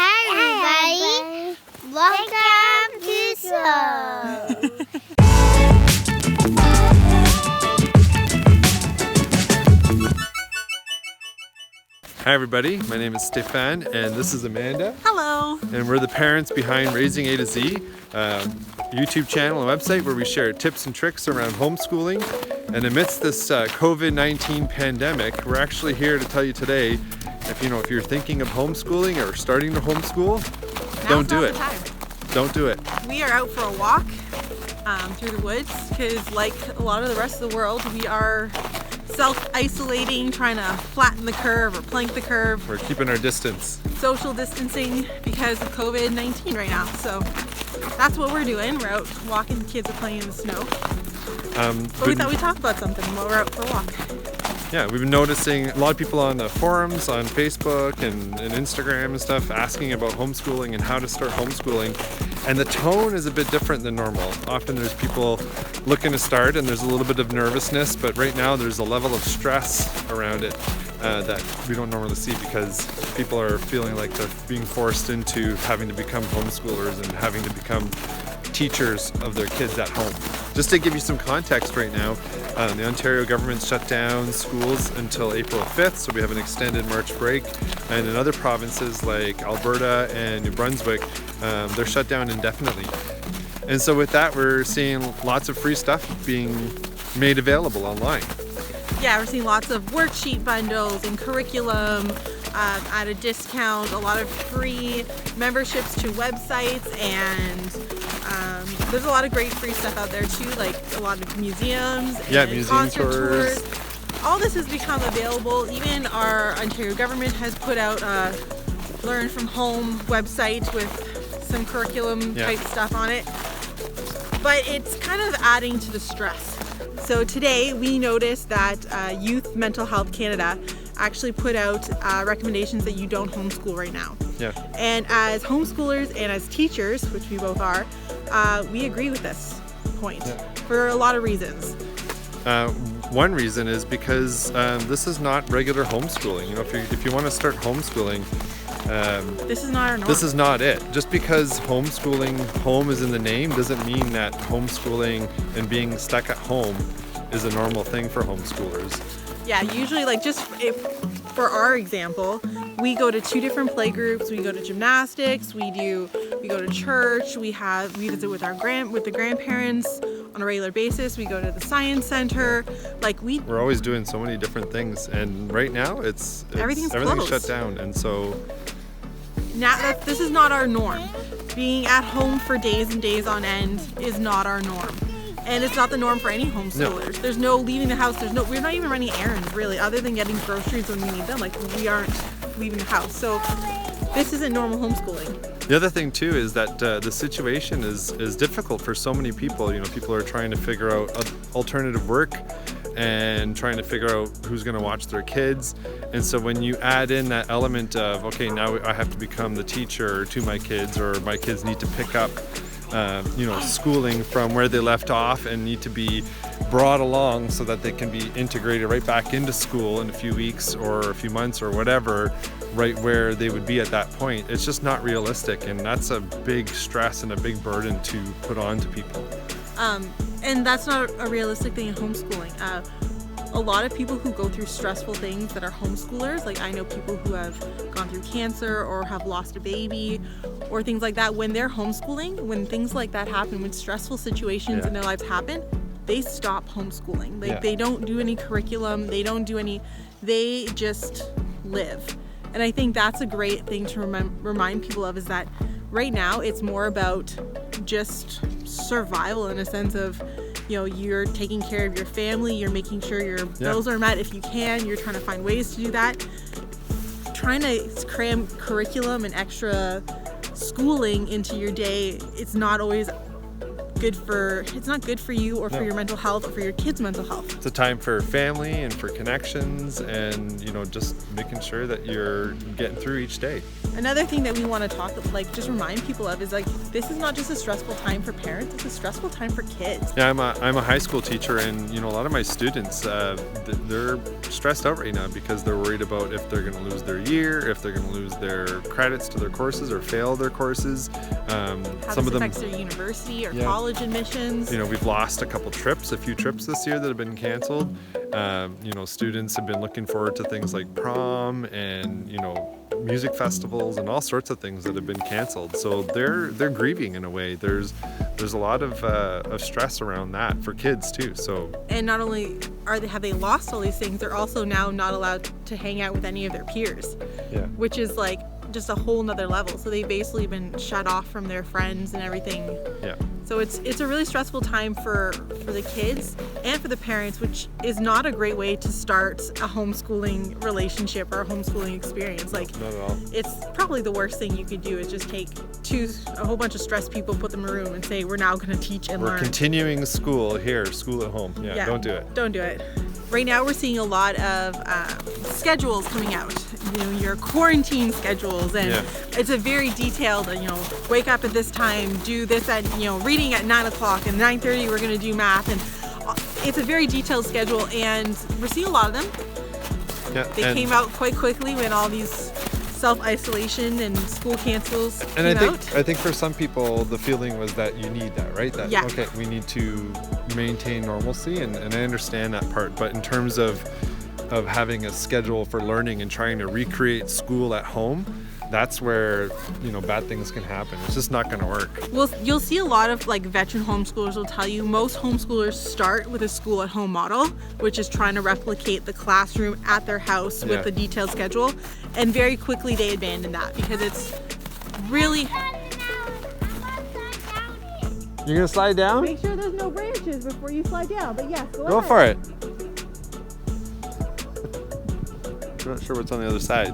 Hi everybody, welcome to show. Hi everybody, my name is Stefan and this is Amanda. Hello. And we're the parents behind Raising A to Z, YouTube channel and website where we share tips and tricks around homeschooling. And amidst this COVID-19 pandemic, we're actually here to tell you today, if you're thinking of homeschooling or starting to homeschool, don't do it. Don't do it. We are out for a walk through the woods because, like a lot of the rest of the world, we are self-isolating, trying to flatten the curve or plank the curve. We're keeping our distance. Social distancing because of COVID-19 right now. So that's what we're doing. We're out walking. The kids are playing in the snow. But we thought we'd talk about something while we're out for a walk. Yeah, we've been noticing a lot of people on the forums, on Facebook and Instagram and stuff asking about homeschooling and how to start homeschooling. And the tone is a bit different than normal. Often there's people looking to start and there's a little bit of nervousness, but right now there's a level of stress around it that we don't normally see because people are feeling like they're being forced into having to become homeschoolers and having to become teachers of their kids at home. Just to give you some context right now, the Ontario government shut down schools until April 5th, so we have an extended March break. And in other provinces like Alberta and New Brunswick, they're shut down indefinitely. And so with that, we're seeing lots of free stuff being made available online. Yeah, we're seeing lots of worksheet bundles and curriculum at a discount, a lot of free memberships to websites, and there's a lot of great free stuff out there too, like a lot of museums and museum concert tours. All this has become available. Even our Ontario government has put out a Learn From Home website with some curriculum type stuff on it. But it's kind of adding to the stress. So today we noticed that Youth Mental Health Canada actually put out recommendations that you don't homeschool right now. Yeah. And as homeschoolers and as teachers, which we both are, we agree with this point for a lot of reasons. One reason is because this is not regular homeschooling. If you want to start homeschooling, this is not our norm. This is not it. Just because homeschooling, home is in the name, doesn't mean that homeschooling and being stuck at home is a normal thing for homeschoolers. Yeah, usually for our example, we go to 2 different play groups. We go to gymnastics. We go to church. We visit with the grandparents on a regular basis. We go to the science center. We're always doing so many different things, and right now everything's shut down, and so now this is not our norm. Being at home for days and days on end is not our norm. And it's not the norm for any homeschoolers. No. There's no leaving the house. We're not even running errands really, other than getting groceries when we need them. We aren't leaving the house. So this isn't normal homeschooling. The other thing too is that the situation is difficult for so many people. People are trying to figure out alternative work and trying to figure out who's going to watch their kids. And so when you add in that element of, okay, now I have to become the teacher to my kids, or my kids need to pick up schooling from where they left off and need to be brought along so that they can be integrated right back into school in a few weeks or a few months or whatever, right where they would be at that point. It's just not realistic, and that's a big stress and a big burden to put on to people. And that's not a realistic thing in homeschooling. A lot of people who go through stressful things that are homeschoolers, like I know people who have gone through cancer or have lost a baby or things like that, when they're homeschooling, when things like that happen, when stressful situations in their lives happen, they stop homeschooling. They don't do any curriculum, they just live. And I think that's a great thing to remind people of, is that right now it's more about just survival, in a sense of, you're taking care of your family, you're making sure your bills are met if you can, you're trying to find ways to do that. Trying to cram curriculum and extra schooling into your day, it's not good for you or for your mental health or for your kids' mental health. It's a time for family and for connections and just making sure that you're getting through each day. Another thing that we want to just remind people of is like, this is not just a stressful time for parents, it's a stressful time for kids. Yeah, I'm a high school teacher, and a lot of my students, they're stressed out right now because they're worried about if they're going to lose their year, if they're going to lose their credits to their courses or fail their courses. How some this of them affects their university or college admissions. We've lost a few trips this year that have been canceled. Students have been looking forward to things like prom and music festivals and all sorts of things that have been canceled. So they're grieving in a way. There's a lot of stress around that for kids too. So, and not only have they lost all these things, they're also now not allowed to hang out with any of their peers. Yeah. Which is like just a whole nother level. So they've basically been shut off from their friends and everything. Yeah. So it's a really stressful time for the kids and for the parents, which is not a great way to start a homeschooling relationship or a homeschooling experience. Like, not at all. It's probably the worst thing you could do is just take a whole bunch of stressed people, put them in a room and say, we're now going to teach and learn. We're continuing school here, school at home. Yeah, don't do it. Don't do it. Right now we're seeing a lot of schedules coming out, your quarantine schedules, and it's a very detailed, wake up at this time, do this at, reading at 9 o'clock, and 9:30 we're going to do math, and it's a very detailed schedule, and we're seeing a lot of them. Yeah, they came out quite quickly when all these self-isolation and school cancels came out. I think for some people the feeling was that you need that, right? That okay, we need to maintain normalcy, and I understand that part. But in terms of having a schedule for learning and trying to recreate school at home, that's where bad things can happen. It's just not going to work. Well, you'll see a lot of veteran homeschoolers will tell you most homeschoolers start with a school at home model, which is trying to replicate the classroom at their house with a detailed schedule, and very quickly they abandon that because it's really... You're going to slide down? Make sure there's no branches before you slide down, but yes, go ahead. For it. I'm not sure what's on the other side.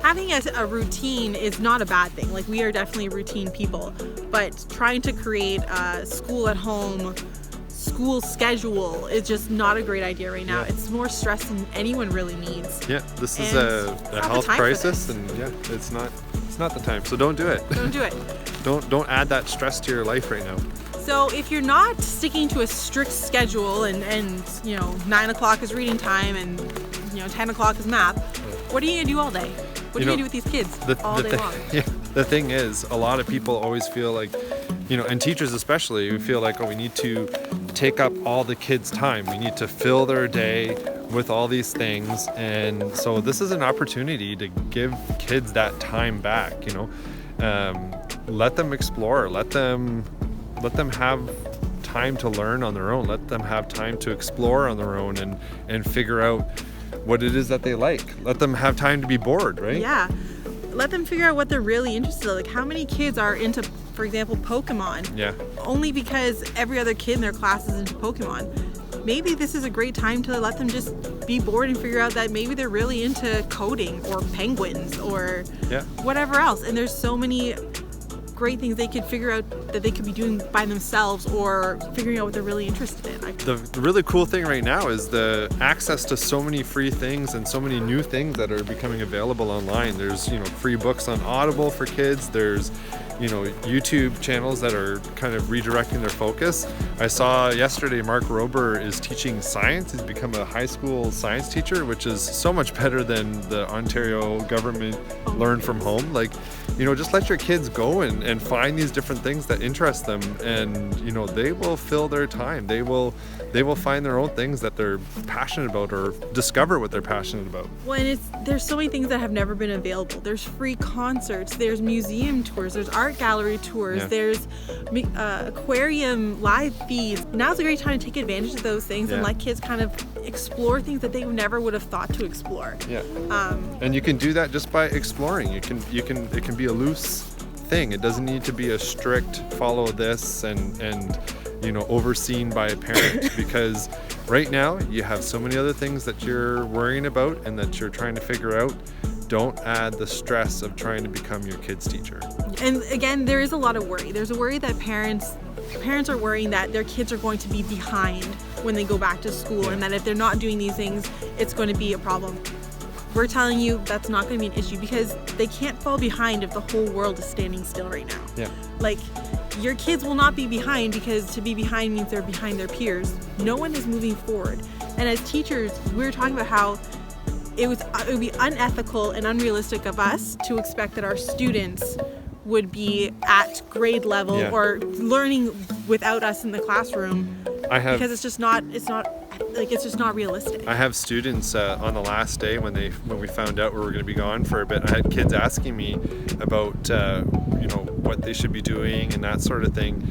Having a routine is not a bad thing. Like, we are definitely routine people, but trying to create a school at home school schedule is just not a great idea right now. It's more stress than anyone really needs. Yeah, this is a health crisis, and it's not the time. So don't do it. Don't do it. Don't add that stress to your life right now. So if you're not sticking to a strict schedule and 9 o'clock is reading time and 10 o'clock is math, what are you gonna do all day? What are you gonna do with these kids all day long? Yeah, the thing is, a lot of people always feel like, and teachers especially, we feel like, we need to take up all the kids' time. We need to fill their day with all these things, and so this is an opportunity to give kids that time back. Let them explore. Let them have time to learn on their own. Let them have time to explore on their own and figure out what it is that they like. Let them have time to be bored, right? Yeah. Let them figure out what they're really interested in. Like, how many kids are into, for example, Pokemon? Yeah. Only because every other kid in their class is into Pokemon. Maybe this is a great time to let them just be bored and figure out that maybe they're really into coding or penguins or whatever else. And there's so many great things they could figure out that they could be doing by themselves or figuring out what they're really interested in. The really cool thing right now is the access to so many free things and so many new things that are becoming available online. There's free books on Audible for kids. There's YouTube channels that are kind of redirecting their focus. I saw yesterday Mark Rober is teaching science. He's become a high school science teacher, which is so much better than the Ontario government Learn from Home. Like, just let your kids go and find these different things that interest them, and they will fill their time. They will find their own things that they're passionate about or discover what they're passionate about. Well, and there's so many things that have never been available. There's free concerts, there's museum tours, there's art gallery tours, there's aquarium live feeds. Now's a great time to take advantage of those things and let kids kind of explore things that they never would have thought to explore. Yeah. And you can do that just by exploring. It can be a loose thing. It doesn't need to be a strict follow this and overseen by a parent, because right now you have so many other things that you're worrying about and that you're trying to figure out. Don't add the stress of trying to become your kid's teacher. And again, there is a lot of worry. There's a worry that parents are worrying that their kids are going to be behind when they go back to school, and that if they're not doing these things, it's going to be a problem. we're telling you that's not going to be an issue because they can't fall behind if the whole world is standing still right now. Yeah. Like, your kids will not be behind because to be behind means they're behind their peers. No one is moving forward. And as teachers, we were talking about how it would be unethical and unrealistic of us to expect that our students would be at grade level or learning without us in the classroom because it's just not realistic. I have students on the last day when we found out we were going to be gone for a bit. I had kids asking me about what they should be doing and that sort of thing.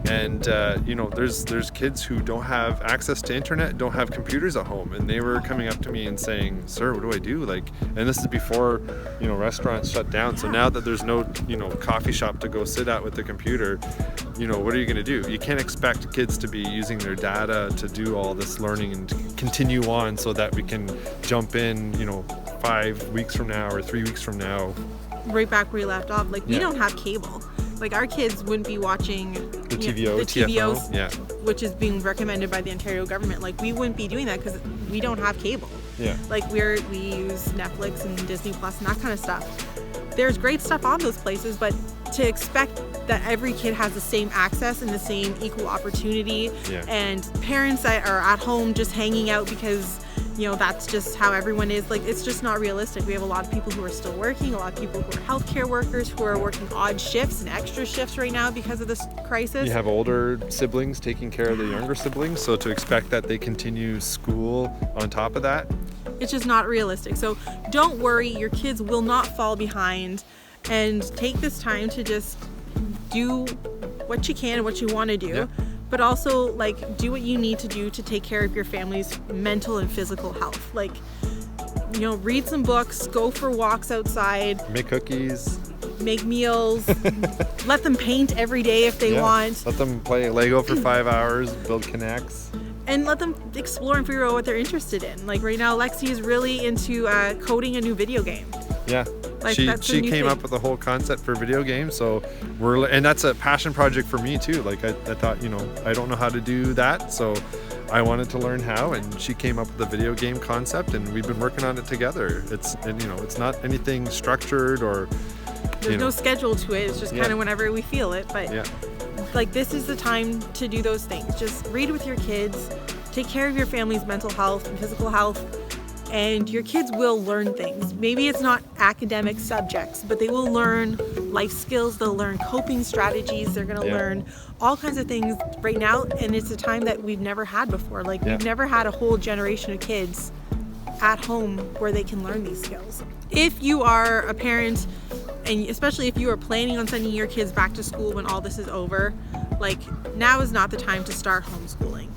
And there's kids who don't have access to internet, don't have computers at home, and they were coming up to me and saying, "Sir, what do I do?" And this is before restaurants shut down. So now that there's no coffee shop to go sit at with the computer, what are you going to do? You can't expect kids to be using their data to do all this learning and to continue on so that we can jump in 5 weeks from now or 3 weeks from now. Right back where you left off. We don't have cable. Our kids wouldn't be watching the TVOs, which is being recommended by the Ontario government. We wouldn't be doing that because we don't have cable. Yeah. We use Netflix and Disney Plus and that kind of stuff. There's great stuff on those places, but to expect that every kid has the same access and the same equal opportunity, and parents that are at home just hanging out because that's just how everyone is, it's just not realistic. We have a lot of people who are still working, a lot of people who are healthcare workers who are working odd shifts and extra shifts right now because of this crisis. You have older siblings taking care of the younger siblings, so to expect that they continue school on top of that, it's just not realistic. So don't worry, your kids will not fall behind, and take this time to just do what you can and what you want to do. But also do what you need to do to take care of your family's mental and physical health. Read some books, go for walks outside, make cookies, make meals, let them paint every day if they want. Let them play Lego for 5 hours, build connects. And let them explore and figure out what they're interested in. Right now, Lexi is really into coding a new video game. Yeah. She came up with a whole concept for video games, so and that's a passion project for me too. I thought, I don't know how to do that, so I wanted to learn how, and she came up with a video game concept, and we've been working on it together. It's not anything structured or there's no schedule to it. It's just kind of whenever we feel it. But this is the time to do those things. Just read with your kids, take care of your family's mental health and physical health. And your kids will learn things. Maybe it's not academic subjects, but they will learn life skills, they'll learn coping strategies, they're gonna learn all kinds of things right now, and it's a time that we've never had before. We've never had a whole generation of kids at home where they can learn these skills. If you are a parent, and especially if you are planning on sending your kids back to school when all this is over, now is not the time to start homeschooling.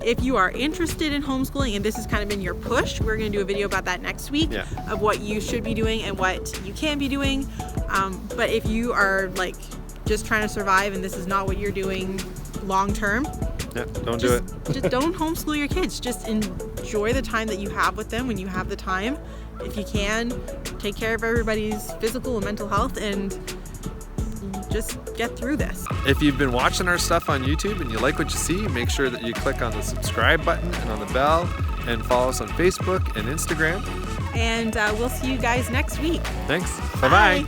If you are interested in homeschooling, and this has kind of been your push, we're going to do a video about that next week of what you should be doing and what you can be doing. But if you are just trying to survive and this is not what you're doing long term, don't do it. Just don't homeschool your kids. Just enjoy the time that you have with them when you have the time. If you can, take care of everybody's physical and mental health and just get through this. If you've been watching our stuff on YouTube and you like what you see, make sure that you click on the subscribe button and on the bell, and follow us on Facebook and Instagram. And we'll see you guys next week. Thanks. Bye-bye.